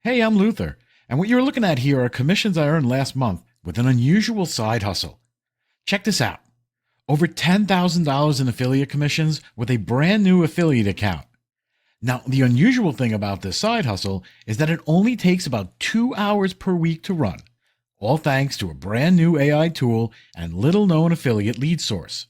Hey, I'm Luther, and what you're looking at here are commissions I earned last month with an unusual side hustle. Check this out. Over $10,000 in affiliate commissions with a brand new affiliate account. Now, the unusual thing about this side hustle is that it only takes about 2 hours per week to run, all thanks to a brand new AI tool and little known affiliate lead source.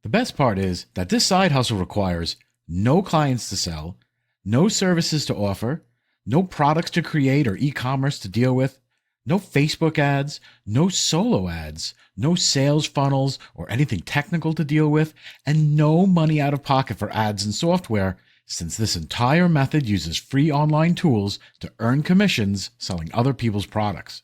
The best part is that this side hustle requires no clients to sell, no services to offer, no products to create or e-commerce to deal with, no Facebook ads, no solo ads, no sales funnels or anything technical to deal with, and no money out of pocket for ads and software, since this entire method uses free online tools to earn commissions selling other people's products.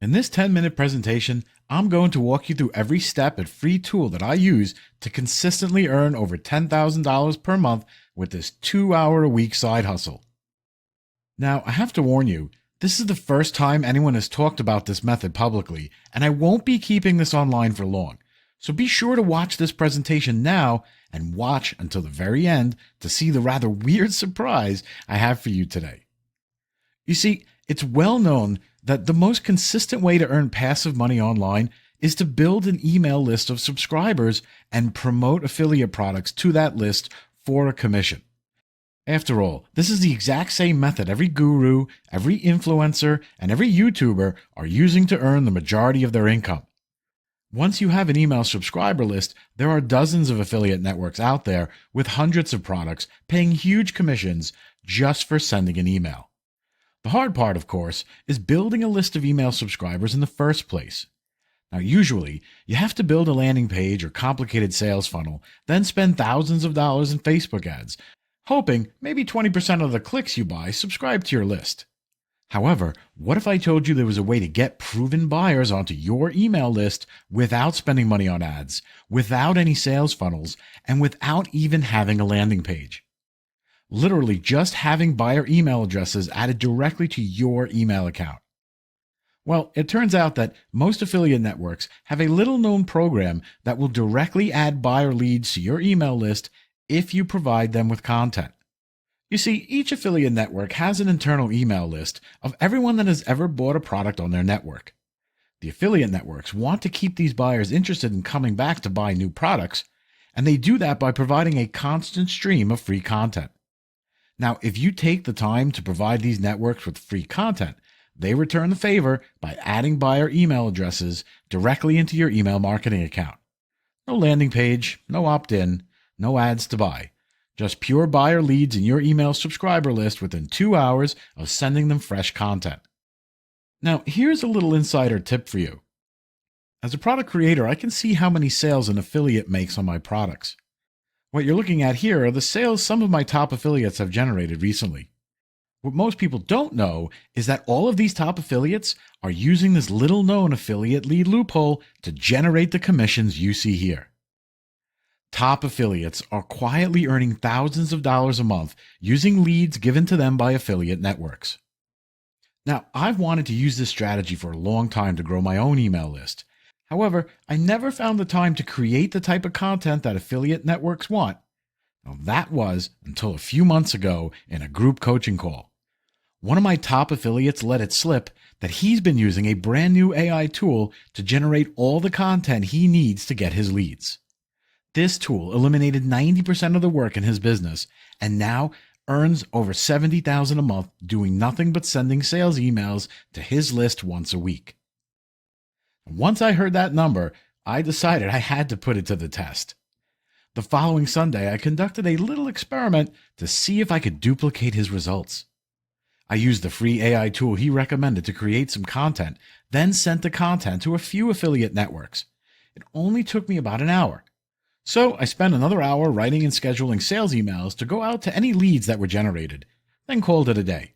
In this 10-minute presentation, I'm going to walk you through every step and free tool that I use to consistently earn over $10,000 per month with this 2-hour-a-week side hustle. Now, I have to warn you, this is the first time anyone has talked about this method publicly, and I won't be keeping this online for long. So be sure to watch this presentation now and watch until the very end to see the rather weird surprise I have for you today. You see, it's well known that the most consistent way to earn passive money online is to build an email list of subscribers and promote affiliate products to that list for a commission. After all, this is the exact same method every guru, every influencer, and every YouTuber are using to earn the majority of their income. Once you have an email subscriber list, there are dozens of affiliate networks out there with hundreds of products paying huge commissions just for sending an email. The hard part, of course, is building a list of email subscribers in the first place. Now, usually, you have to build a landing page or complicated sales funnel, then spend thousands of dollars in Facebook ads, hoping maybe 20% of the clicks you buy subscribe to your list. However, what if I told you there was a way to get proven buyers onto your email list without spending money on ads, without any sales funnels, and without even having a landing page? Literally just having buyer email addresses added directly to your email account. Well, it turns out that most affiliate networks have a little-known program that will directly add buyer leads to your email list if you provide them with content. You see, each affiliate network has an internal email list of everyone that has ever bought a product on their network. The affiliate networks want to keep these buyers interested in coming back to buy new products, and they do that by providing a constant stream of free content. Now, if you take the time to provide these networks with free content, they return the favor by adding buyer email addresses directly into your email marketing account. No landing page, no opt-in, no ads to buy. Just pure buyer leads in your email subscriber list within 2 hours of sending them fresh content. Now, here's a little insider tip for you. As a product creator, I can see how many sales an affiliate makes on my products. What you're looking at here are the sales some of my top affiliates have generated recently. What most people don't know is that all of these top affiliates are using this little-known affiliate lead loophole to generate the commissions you see here. Top affiliates are quietly earning thousands of dollars a month using leads given to them by affiliate networks. Now, I've wanted to use this strategy for a long time to grow my own email list. However, I never found the time to create the type of content that affiliate networks want. Now, that was until a few months ago in a group coaching call. One of my top affiliates let it slip that he's been using a brand new AI tool to generate all the content he needs to get his leads. This tool eliminated 90% of the work in his business and now earns over $70,000 a month doing nothing but sending sales emails to his list once a week. Once I heard that number, I decided I had to put it to the test. The following Sunday, I conducted a little experiment to see if I could duplicate his results. I used the free AI tool he recommended to create some content, then sent the content to a few affiliate networks. It only took me about an hour. So I spent another hour writing and scheduling sales emails to go out to any leads that were generated, then called it a day.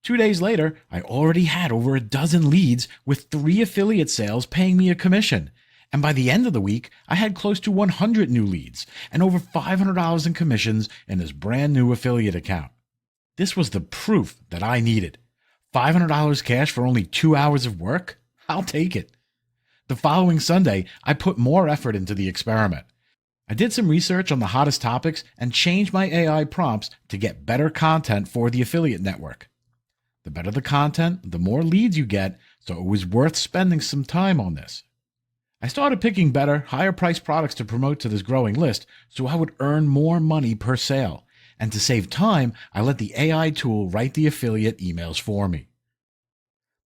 2 days later, I already had over a dozen leads with 3 affiliate sales paying me a commission. And by the end of the week, I had close to 100 new leads and over $500 in commissions in this brand new affiliate account. This was the proof that I needed. $500 cash for only 2 hours of work? I'll take it. The following Sunday, I put more effort into the experiment. I did some research on the hottest topics and changed my AI prompts to get better content for the affiliate network. The better the content, the more leads you get, so it was worth spending some time on this. I started picking better, higher priced products to promote to this growing list so I would earn more money per sale. And to save time, I let the AI tool write the affiliate emails for me.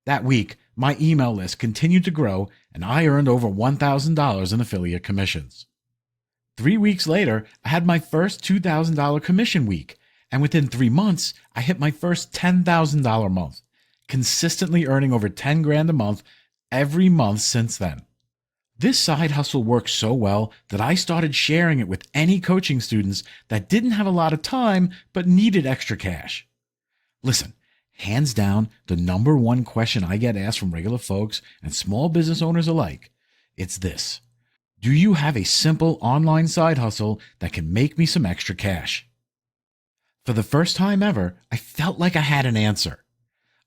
That week, my email list continued to grow and I earned over $1,000 in affiliate commissions. 3 weeks later, I had my first $2,000 commission week, and within 3 months, I hit my first $10,000 month, consistently earning over $10 grand a month every month since then. This side hustle worked so well that I started sharing it with any coaching students that didn't have a lot of time but needed extra cash. Listen, hands down, the number one question I get asked from regular folks and small business owners alike, it's this: do you have a simple online side hustle that can make me some extra cash? For the first time ever, I felt like I had an answer.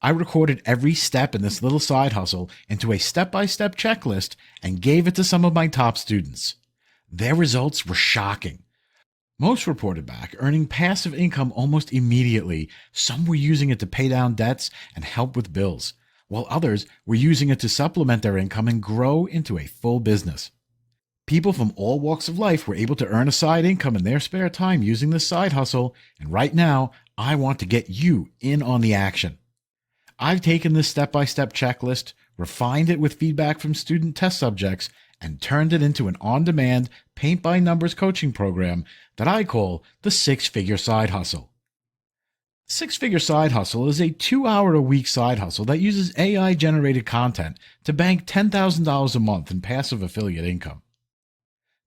I recorded every step in this little side hustle into a step-by-step checklist and gave it to some of my top students. Their results were shocking. Most reported back earning passive income almost immediately. Some were using it to pay down debts and help with bills, while others were using it to supplement their income and grow into a full business. People from all walks of life were able to earn a side income in their spare time using this side hustle, and right now, I want to get you in on the action. I've taken this step-by-step checklist, refined it with feedback from student test subjects, and turned it into an on-demand, paint-by-numbers coaching program that I call the Six-Figure Side Hustle. Six-Figure Side Hustle is a 2-hour-a-week side hustle that uses AI-generated content to bank $10,000 a month in passive affiliate income.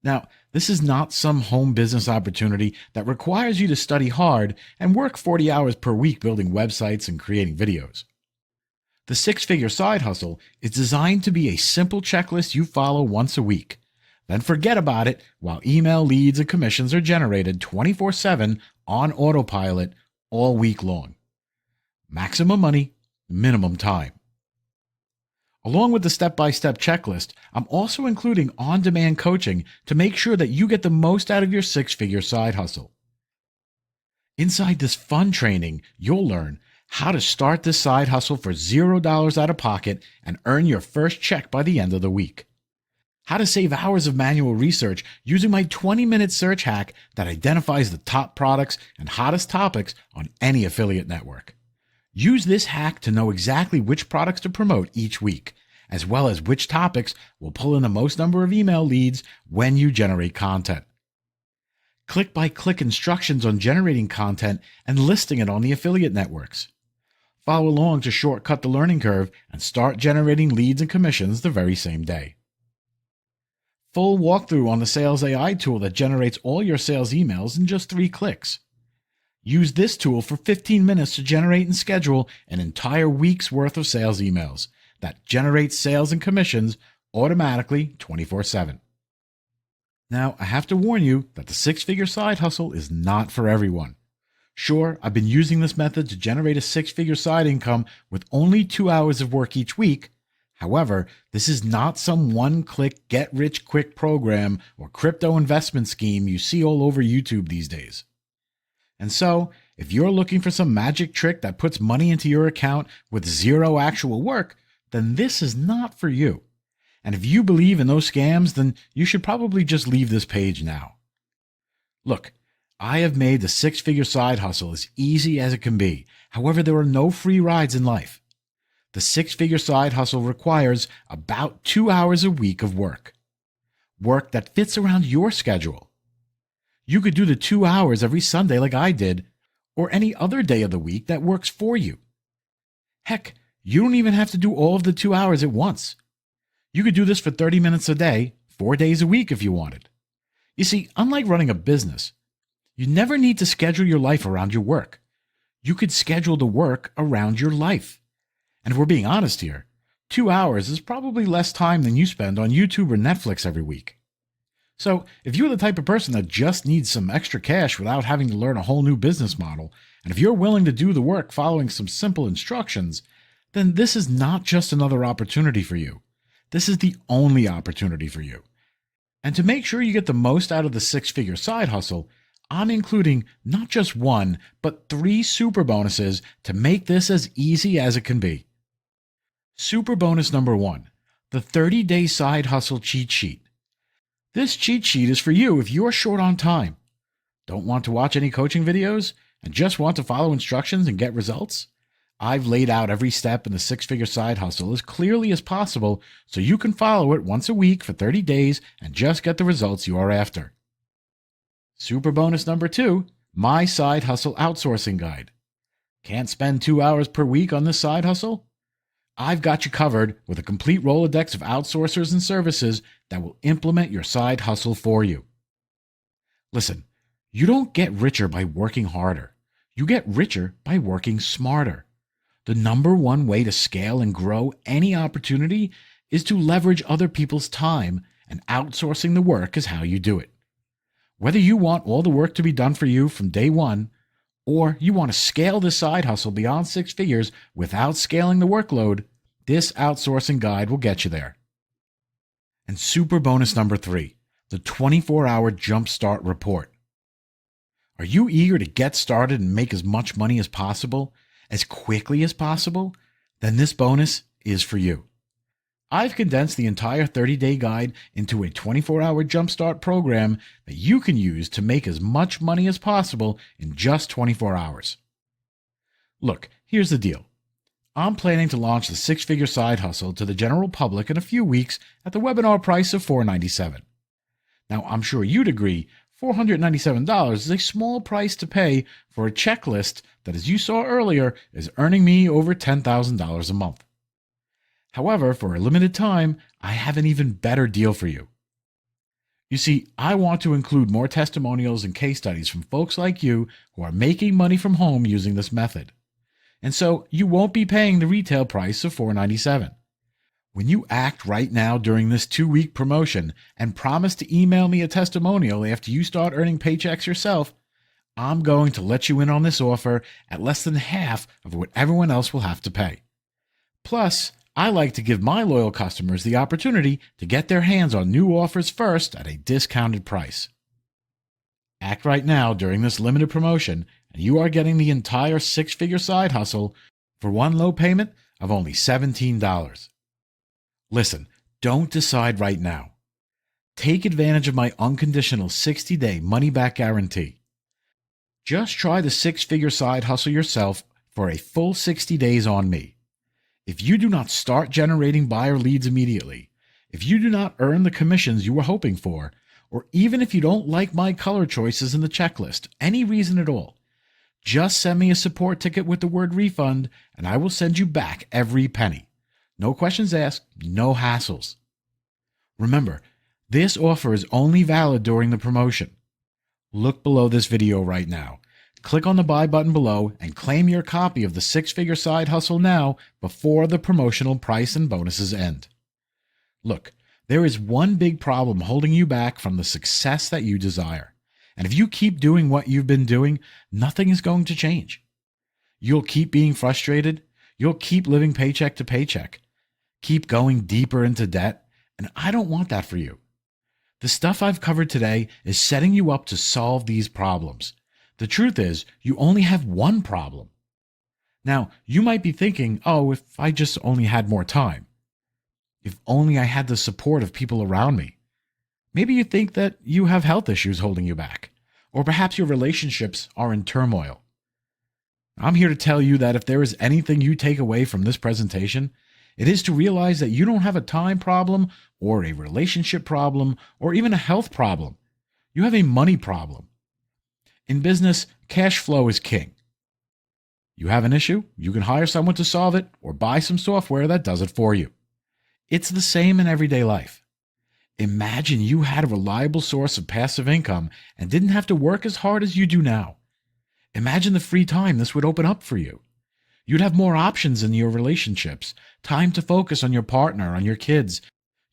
Now, this is not some home business opportunity that requires you to study hard and work 40 hours per week building websites and creating videos. The Six-Figure Side Hustle is designed to be a simple checklist you follow once a week. Then forget about it while email leads and commissions are generated 24/7 on autopilot all week long. Maximum money, minimum time. Along with the step-by-step checklist, I'm also including on-demand coaching to make sure that you get the most out of your six-figure side hustle. Inside this fun training, you'll learn how to start this side hustle for $0 out of pocket and earn your first check by the end of the week. How to save hours of manual research using my 20-minute search hack that identifies the top products and hottest topics on any affiliate network. Use this hack to know exactly which products to promote each week, as well as which topics will pull in the most number of email leads when you generate content. Click-by-click instructions on generating content and listing it on the affiliate networks. Follow along to shortcut the learning curve and start generating leads and commissions the very same day. Full walkthrough on the Sales AI tool that generates all your sales emails in just 3 clicks. Use this tool for 15 minutes to generate and schedule an entire week's worth of sales emails that generates sales and commissions automatically 24/7. Now, I have to warn you that the six-figure side hustle is not for everyone. Sure, I've been using this method to generate a six-figure side income with only 2 hours of work each week. However, this is not some one-click get-rich-quick program or crypto investment scheme you see all over YouTube these days. And so, if you're looking for some magic trick that puts money into your account with zero actual work, then this is not for you. And if you believe in those scams, then you should probably just leave this page now. Look, I have made the six-figure side hustle as easy as it can be. However, there are no free rides in life. The six-figure side hustle requires about 2 hours a week of work. Work that fits around your schedule. You could do the 2 hours every Sunday like I did, or any other day of the week that works for you. Heck, you don't even have to do all of the 2 hours at once. You could do this for 30 minutes a day, 4 days a week if you wanted. You see, unlike running a business, you never need to schedule your life around your work. You could schedule the work around your life. And if we're being honest here, 2 hours is probably less time than you spend on YouTube or Netflix every week. So if you're the type of person that just needs some extra cash without having to learn a whole new business model, and if you're willing to do the work following some simple instructions, then this is not just another opportunity for you. This is the only opportunity for you. And to make sure you get the most out of the six-figure side hustle, I'm including not just one, but 3 super bonuses to make this as easy as it can be. Super bonus number 1, the 30-day side hustle cheat sheet. This cheat sheet is for you if you're short on time, don't want to watch any coaching videos, and just want to follow instructions and get results. I've laid out every step in the 6-figure side hustle as clearly as possible so you can follow it once a week for 30 days and just get the results you are after. Super bonus number 2, my side hustle outsourcing guide. Can't spend 2 hours per week on this side hustle? I've got you covered with a complete Rolodex of outsourcers and services that will implement your side hustle for you. Listen, you don't get richer by working harder. You get richer by working smarter. The number one way to scale and grow any opportunity is to leverage other people's time, and outsourcing the work is how you do it. Whether you want all the work to be done for you from day one, or you want to scale this side hustle beyond 6 figures without scaling the workload, this outsourcing guide will get you there. And super bonus number 3, the 24-hour Jumpstart Report. Are you eager to get started and make as much money as possible, as quickly as possible? Then this bonus is for you. I've condensed the entire 30-day guide into a 24-hour Jumpstart program that you can use to make as much money as possible in just 24 hours. Look, here's the deal. I'm planning to launch the 6-figure side hustle to the general public in a few weeks at the webinar price of $497. Now, I'm sure you'd agree $497 is a small price to pay for a checklist that, as you saw earlier, is earning me over $10,000 a month. However, for a limited time, I have an even better deal for you. You see, I want to include more testimonials and case studies from folks like you who are making money from home using this method. And so you won't be paying the retail price of $497. When you act right now during this 2-week promotion and promise to email me a testimonial after you start earning paychecks yourself, I'm going to let you in on this offer at less than half of what everyone else will have to pay. Plus, I like to give my loyal customers the opportunity to get their hands on new offers first at a discounted price. Act right now during this limited promotion, and you are getting the entire 6-figure side hustle for one low payment of only $17. Listen, don't decide right now. Take advantage of my unconditional 60-day money-back guarantee. Just try the 6-figure side hustle yourself for a full 60 days on me. If you do not start generating buyer leads immediately, if you do not earn the commissions you were hoping for, or even if you don't like my color choices in the checklist, any reason at all, just send me a support ticket with the word refund and I will send you back every penny. No questions asked, no hassles. Remember, this offer is only valid during the promotion. Look below this video right now. Click on the buy button below and claim your copy of the 6-figure side hustle now before the promotional price and bonuses end. Look, there is one big problem holding you back from the success that you desire. And if you keep doing what you've been doing, nothing is going to change. You'll keep being frustrated. You'll keep living paycheck to paycheck. Keep going deeper into debt. And I don't want that for you. The stuff I've covered today is setting you up to solve these problems. The truth is, you only have one problem. Now, you might be thinking, oh, if I just only had more time. If only I had the support of people around me. Maybe you think that you have health issues holding you back, or perhaps your relationships are in turmoil. I'm here to tell you that if there is anything you take away from this presentation, it is to realize that you don't have a time problem or a relationship problem or even a health problem. You have a money problem. In business, cash flow is king. You have an issue, you can hire someone to solve it or buy some software that does it for you. It's the same in everyday life. Imagine you had a reliable source of passive income and didn't have to work as hard as you do now. Imagine the free time this would open up for you. You'd have more options in your relationships, time to focus on your partner, on your kids.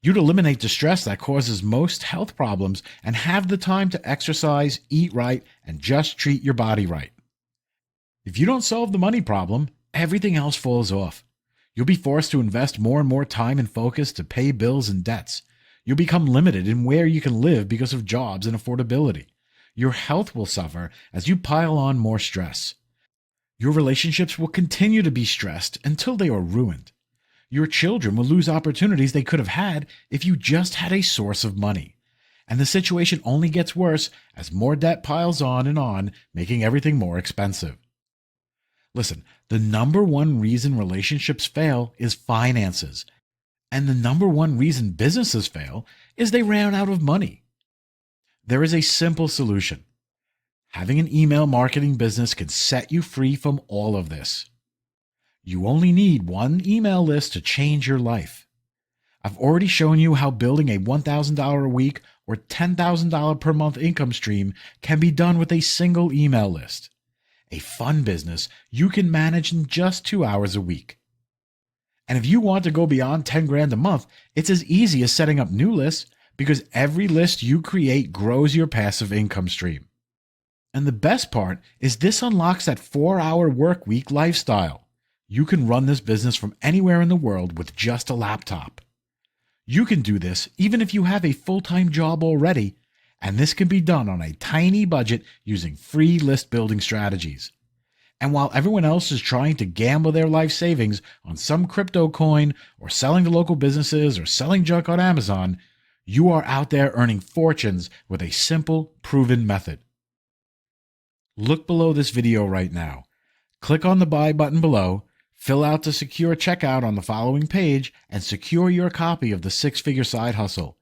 You'd eliminate the stress that causes most health problems and have the time to exercise, eat right, and just treat your body right. If you don't solve the money problem, everything else falls off. You'll be forced to invest more and more time and focus to pay bills and debts. You'll become limited in where you can live because of jobs and affordability. Your health will suffer as you pile on more stress. Your relationships will continue to be stressed until they are ruined. Your children will lose opportunities they could have had if you just had a source of money. And the situation only gets worse as more debt piles on, making everything more expensive. Listen, the number one reason relationships fail is finances. And the number one reason businesses fail is they ran out of money. There is a simple solution. Having an email marketing business can set you free from all of this. You only need one email list to change your life. I've already shown you how building a $1,000 a week or $10,000 per month income stream can be done with a single email list. A fun business you can manage in just 2 hours a week. And if you want to go beyond 10 grand a month, it's as easy as setting up new lists because every list you create grows your passive income stream. And the best part is this unlocks that 4-hour work week lifestyle. You can run this business from anywhere in the world with just a laptop. You can do this even if you have a full-time job already, and this can be done on a tiny budget using free list building strategies. And while everyone else is trying to gamble their life savings on some crypto coin or selling to local businesses or selling junk on Amazon, you are out there earning fortunes with a simple, proven method. Look below this video right now. Click on the buy button below, fill out the secure checkout on the following page, and secure your copy of the 6-Figure Side Hustle.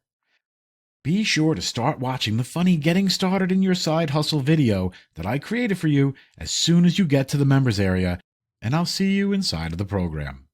Be sure to start watching the funny Getting Started in Your Side Hustle video that I created for you as soon as you get to the members area, and I'll see you inside of the program.